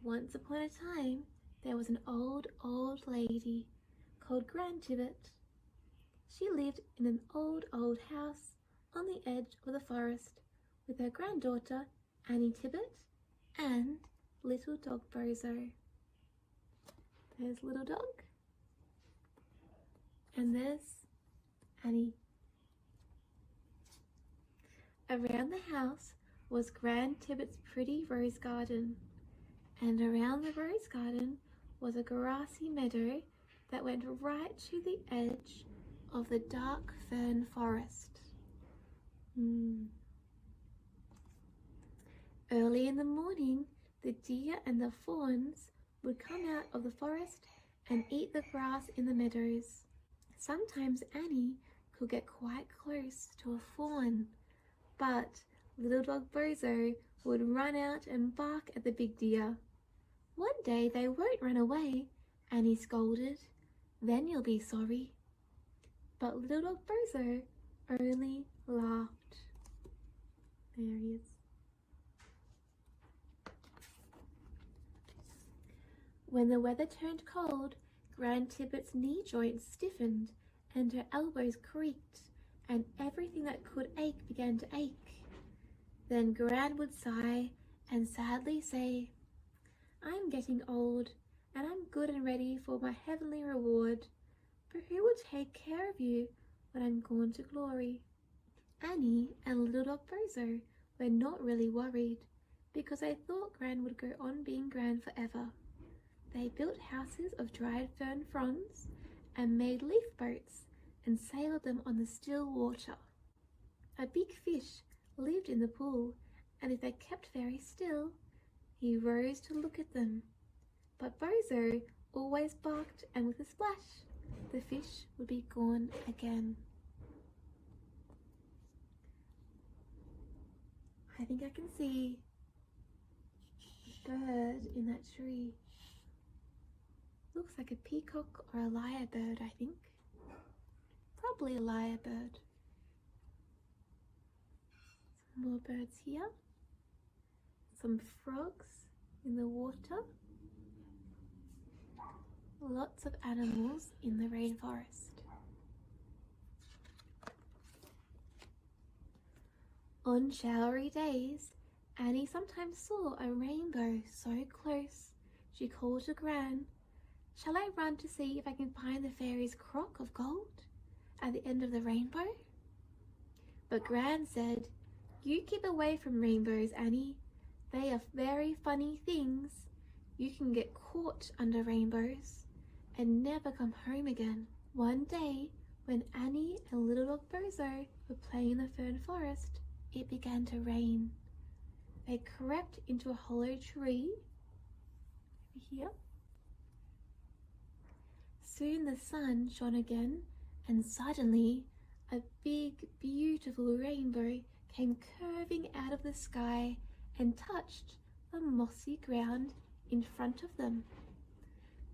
Once upon a time, there was an old lady called Grandtibbet. She lived in an old house on the edge of the forest with her granddaughter Annie Tibbet and little dog Bozo. There's little dog, and there's Annie. Around the house was Grandtibbet's pretty rose garden, and around the rose garden was a grassy meadow that went right to the edge of the dark fern forest. Early in the morning, the deer and the fawns would come out of the forest and eat the grass in the meadows. Sometimes Annie could get quite close to a fawn, but little dog Bozo would run out and bark at the big deer. "One day they won't run away," Annie scolded. "Then you'll be sorry." But little dog Bozo only laughed. There he is. When the weather turned cold, Grandtibbet's knee joints stiffened and her elbows creaked, and everything that could ache began to ache. Then Gran would sigh and sadly say, "I'm getting old, and I'm good and ready for my heavenly reward. But who will take care of you when I'm gone to glory?" Annie and little dog Bozo were not really worried, because they thought Gran would go on being Gran forever. They built houses of dried fern fronds and made leaf boats and sailed them on the still water. A big fish lived in the pool, and if they kept very still, he rose to look at them. But Bozo always barked, and with a splash, the fish would be gone again. I think I can see a bird in that tree. Looks like a peacock or a lyrebird, I think. Probably a lyrebird. Some more birds here. Some frogs in the water. Lots of animals in the rainforest. On showery days, Annie sometimes saw a rainbow so close she called to Gran, "Shall I run to see if I can find the fairy's crock of gold at the end of the rainbow?" But Gran said, "You keep away from rainbows, Annie. They are very funny things. You can get caught under rainbows and never come home again." One day, when Annie and little dog Bozo were playing in the fern forest, it began to rain. They crept into a hollow tree over here. Soon the sun shone again, and suddenly a big, beautiful rainbow came curving out of the sky and touched the mossy ground in front of them.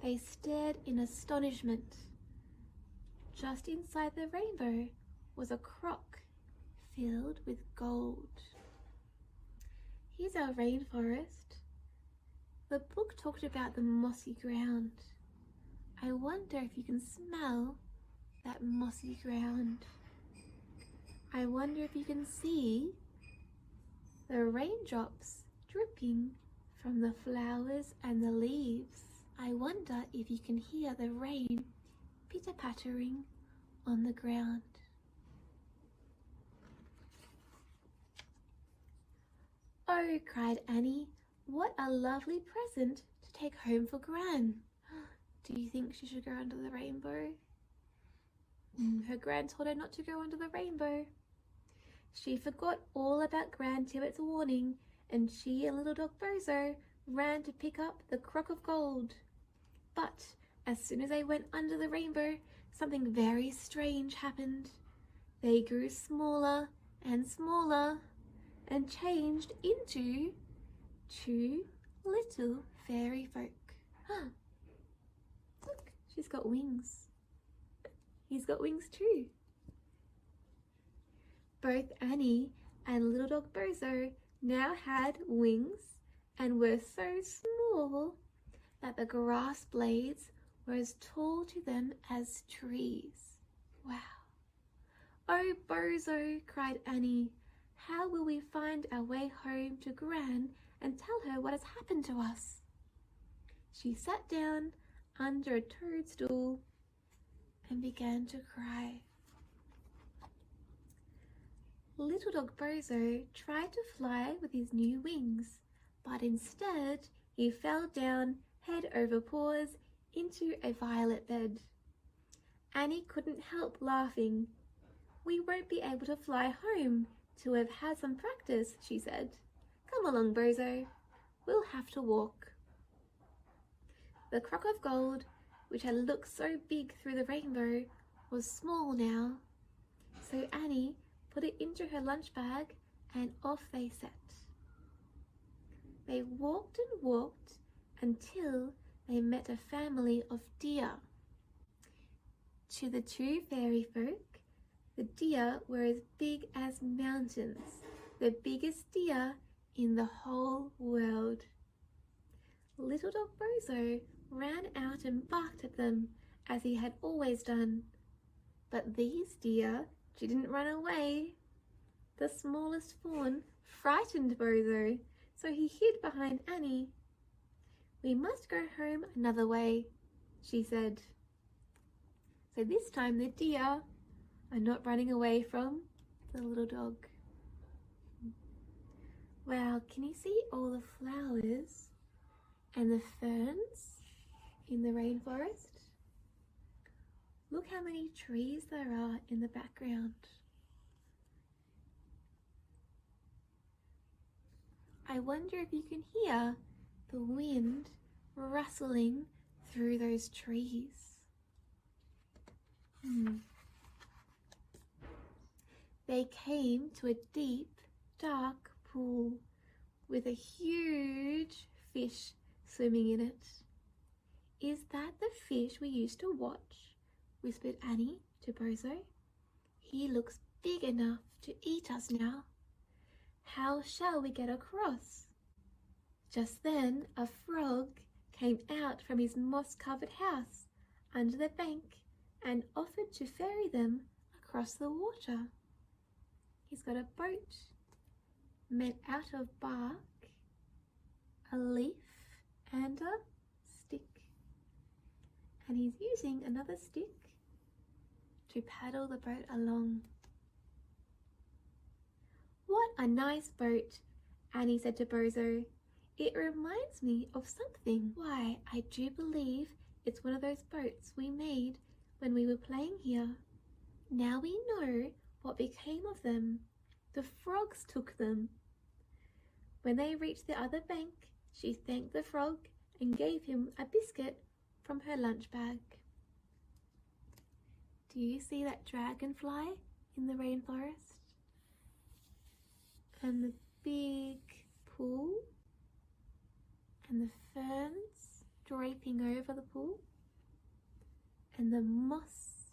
They stared in astonishment. Just inside the rainbow was a crock filled with gold. Here's our rainforest. The book talked about the mossy ground. I wonder if you can smell that mossy ground. I wonder if you can see the raindrops dripping from the flowers and the leaves. I wonder if you can hear the rain pitter-pattering on the ground. "Oh," cried Annie, "what a lovely present to take home for Gran. Do you think she should go under the rainbow?" Her Gran told her not to go under the rainbow. She forgot all about Grandtibbet's warning, and she and little dog Bozo ran to pick up the crock of gold. But as soon as they went under the rainbow, something very strange happened. They grew smaller and smaller and changed into two little fairy folk. Look, she's got wings. He's got wings too. Both Annie and little dog Bozo now had wings and were so small that the grass blades were as tall to them as trees. Wow. "Oh, Bozo," cried Annie, "how will we find our way home to Gran and tell her what has happened to us?" She sat down under a toadstool and began to cry. Little dog Bozo tried to fly with his new wings, but instead he fell down head over paws into a violet bed. Annie couldn't help laughing. "We won't be able to fly home till we've had some practice," she said. "Come along, Bozo. We'll have to walk." The crock of gold, which had looked so big through the rainbow, was small now. So Annie put it into her lunch bag and off they set. They walked and walked until they met a family of deer. To the two fairy folk, the deer were as big as mountains, the biggest deer in the whole world. Little dog Bozo ran out and barked at them as he had always done. But these deer didn't run away. The smallest fawn frightened Bozo, so he hid behind Annie. "We must go home another way," she said. So this time the deer are not running away from the little dog. Wow, can you see all the flowers and the ferns in the rainforest? Look how many trees there are in the background. I wonder if you can hear the wind rustling through those trees. They came to a deep, dark pool with a huge fish swimming in it. "Is that the fish we used to watch?" whispered Annie to Bozo. "He looks big enough to eat us now. How shall we get across?" Just then a frog came out from his moss-covered house under the bank and offered to ferry them across the water. He's got a boat made out of bark, a leaf and a stick. And he's using another stick to paddle the boat along. "What a nice boat," Annie said to Bozo. "It reminds me of something. Why, I do believe it's one of those boats we made when we were playing here. Now we know what became of them. The frogs took them." When they reached the other bank, she thanked the frog and gave him a biscuit from her lunch bag. Do you see that dragonfly in the rainforest? And the big pool? And the ferns draping over the pool? And the moss?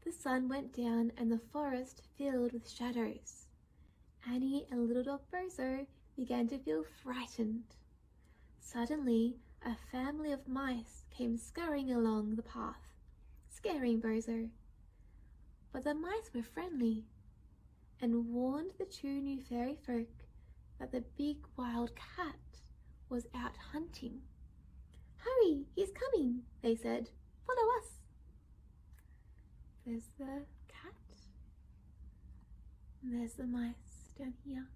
The sun went down and the forest filled with shadows. Annie and little dog Bozo began to feel frightened. Suddenly, a family of mice came scurrying along the path, scaring Bozo. But the mice were friendly and warned the two new fairy folk that the big wild cat was out hunting. "Hurry, he's coming," they said. "Follow us." There's the cat, and there's the mice down here.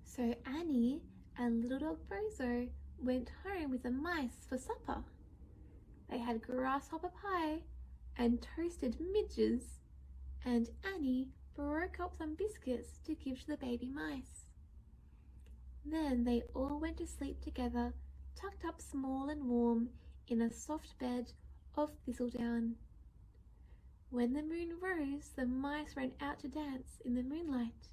So Annie and little dog Bozo went home with the mice for supper. They had grasshopper pie and toasted midges, and Annie broke up some biscuits to give to the baby mice. Then they all went to sleep together, tucked up small and warm in a soft bed of thistledown. When the moon rose, the mice ran out to dance in the moonlight,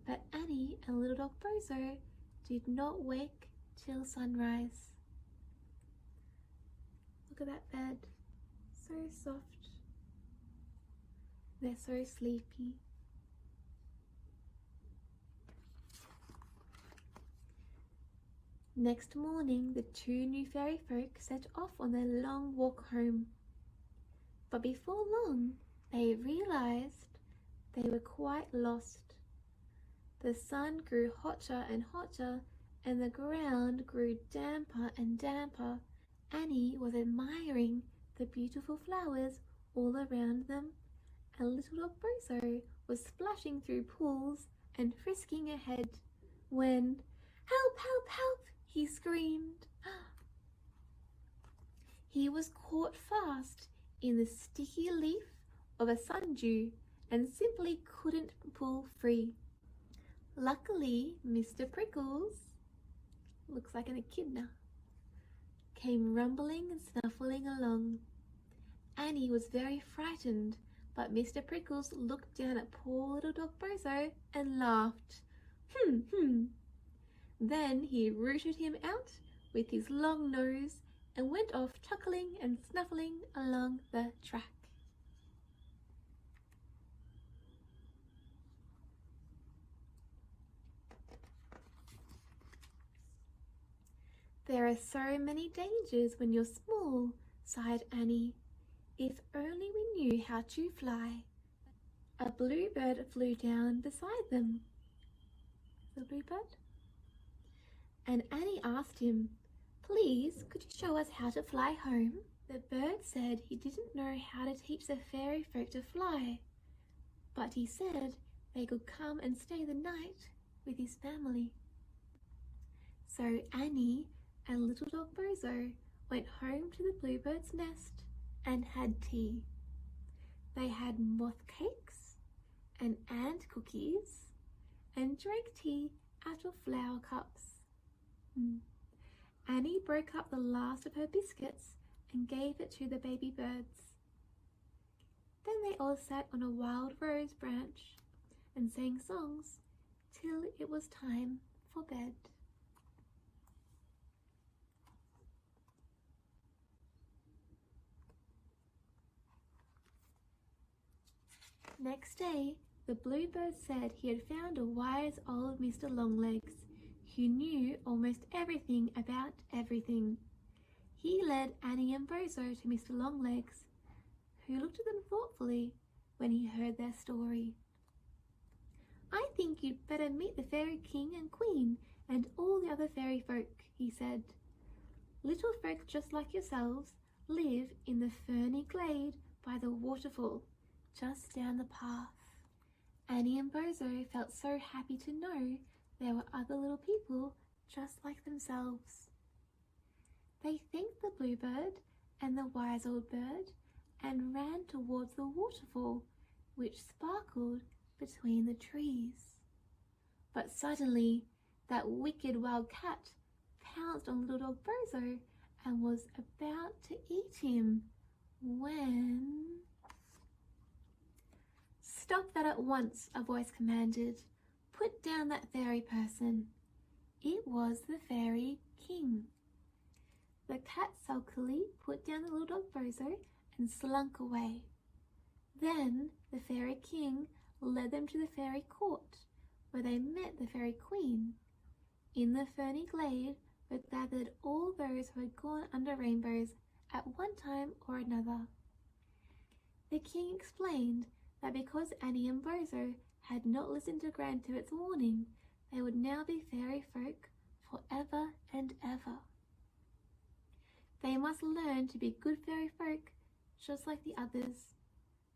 but Annie and little dog Bozo did not wake till sunrise. Look at that bed. so soft. They're so sleepy. Next morning, the two new fairy folk set off on their long walk home. But before long, they realized they were quite lost. The sun grew hotter and hotter, and the ground grew damper and damper. Annie was admiring the beautiful flowers all around them, and little dog Bozo was splashing through pools and frisking ahead when, "Help, help, help!" he screamed. He was caught fast in the sticky leaf of a sundew and simply couldn't pull free. Luckily, Mr. Prickles, looks like an echidna, came rumbling and snuffling along. Annie was very frightened, but Mr. Prickles looked down at poor little dog Bozo and laughed. Then he rooted him out with his long nose and went off chuckling and snuffling along the track. "There are so many dangers when you're small," sighed Annie. "If only we knew how to fly." A bluebird flew down beside them. The bluebird? And Annie asked him, "Please, could you show us how to fly home?" The bird said he didn't know how to teach the fairy folk to fly, but he said they could come and stay the night with his family. So Annie and little dog Bozo went home to the bluebird's nest and had tea. They had moth cakes and ant cookies and drank tea out of flower cups. Annie broke up the last of her biscuits and gave it to the baby birds. Then they all sat on a wild rose branch and sang songs till it was time for bed. Next day, the bluebird said he had found a wise old Mr. Longlegs who knew almost everything about everything. He led Annie and Bozo to Mr. Longlegs, who looked at them thoughtfully when he heard their story. "I think you'd better meet the fairy king and queen and all the other fairy folk," he said. "Little folk just like yourselves live in the ferny glade by the waterfall just down the path." Annie and Bozo felt so happy to know there were other little people just like themselves. They thanked the bluebird and the wise old bird and ran towards the waterfall, which sparkled between the trees. But suddenly, that wicked wild cat pounced on little dog Bozo and was about to eat him when... "Stop that at once," a voice commanded. "Put down that fairy person." It was the fairy king. The cat sulkily put down the little dog Bozo and slunk away. Then the fairy king led them to the fairy court, where they met the fairy queen. In the ferny glade were gathered all those who had gone under rainbows at one time or another. The king explained that because Annie and Bozo had not listened to Grandtibet's warning, they would now be fairy folk forever and ever. They must learn to be good fairy folk just like the others.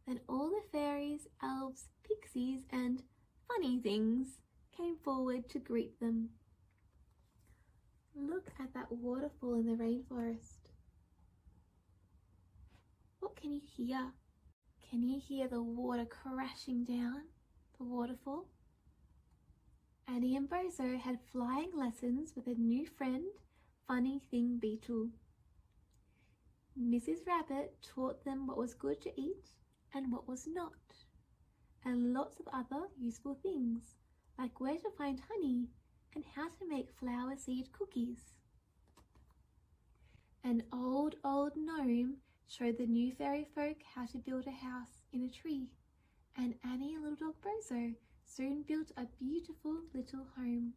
Then all the fairies, elves, pixies, and funny things came forward to greet them. Look at that waterfall in the rainforest. What can you hear? Can you hear the water crashing down the waterfall? Annie and Bozo had flying lessons with a new friend, Funny Thing Beetle. Mrs. Rabbit taught them what was good to eat and what was not, and lots of other useful things, like where to find honey and how to make flower seed cookies. An old gnome showed the new fairy folk how to build a house in a tree, and Annie and little dog Bozo soon built a beautiful little home.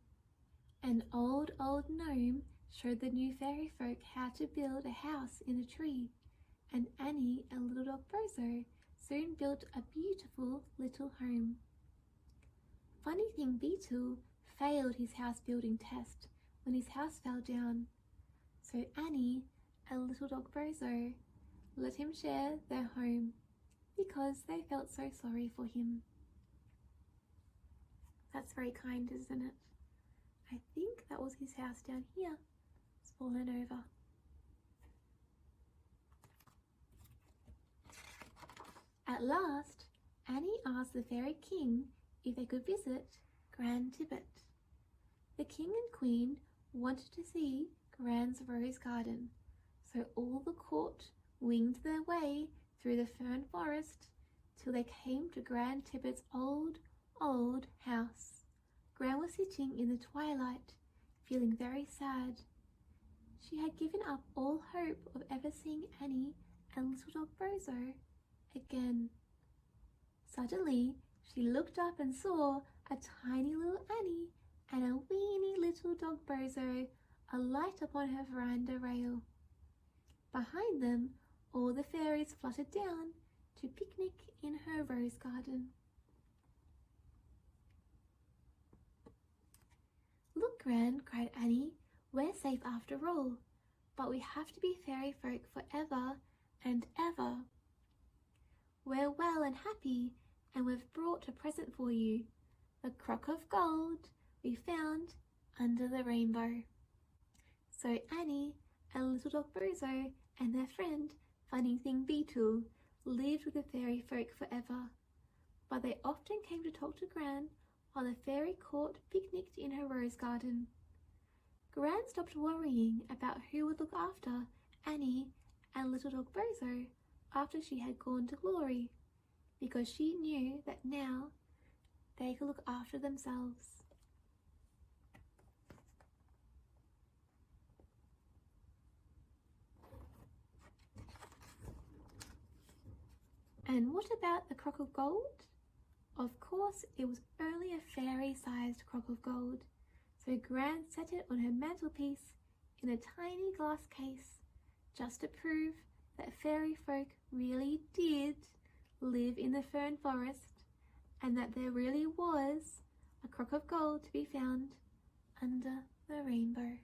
An old gnome showed the new fairy folk how to build a house in a tree, and Annie and little dog Bozo soon built a beautiful little home. Funny Thing Beetle failed his house building test when his house fell down, so Annie and little dog Bozo let him share their home because they felt so sorry for him. That's very kind, isn't it? I think that was his house down here. It's fallen over. At last, Annie asked the Fairy King if they could visit Grand Tibbet. The King and Queen wanted to see Grand's rose garden, so all the court winged their way through the fern forest till they came to Grand Tibbet's old house. Gran was sitting in the twilight, feeling very sad. She had given up all hope of ever seeing Annie and little dog Bozo again. Suddenly, she looked up and saw a tiny little Annie and a weeny little dog Bozo alight upon her veranda rail. Behind them, all the fairies fluttered down to picnic in her rose garden. "Look, Gran," cried Annie, "we're safe after all, but we have to be fairy folk forever and ever. We're well and happy, and we've brought a present for you, the crock of gold we found under the rainbow." So Annie and little dog Bozo and their friend Funny Thing Beetle lived with the fairy folk forever, but they often came to talk to Gran while the fairy court picnicked in her rose garden. Gran stopped worrying about who would look after Annie and little dog Bozo after she had gone to glory, because she knew that now they could look after themselves. And what about the crock of gold? Of course, it was only a fairy-sized crock of gold, so Gran set it on her mantelpiece in a tiny glass case, just to prove that fairy folk really did live in the fern forest, and that there really was a crock of gold to be found under the rainbow.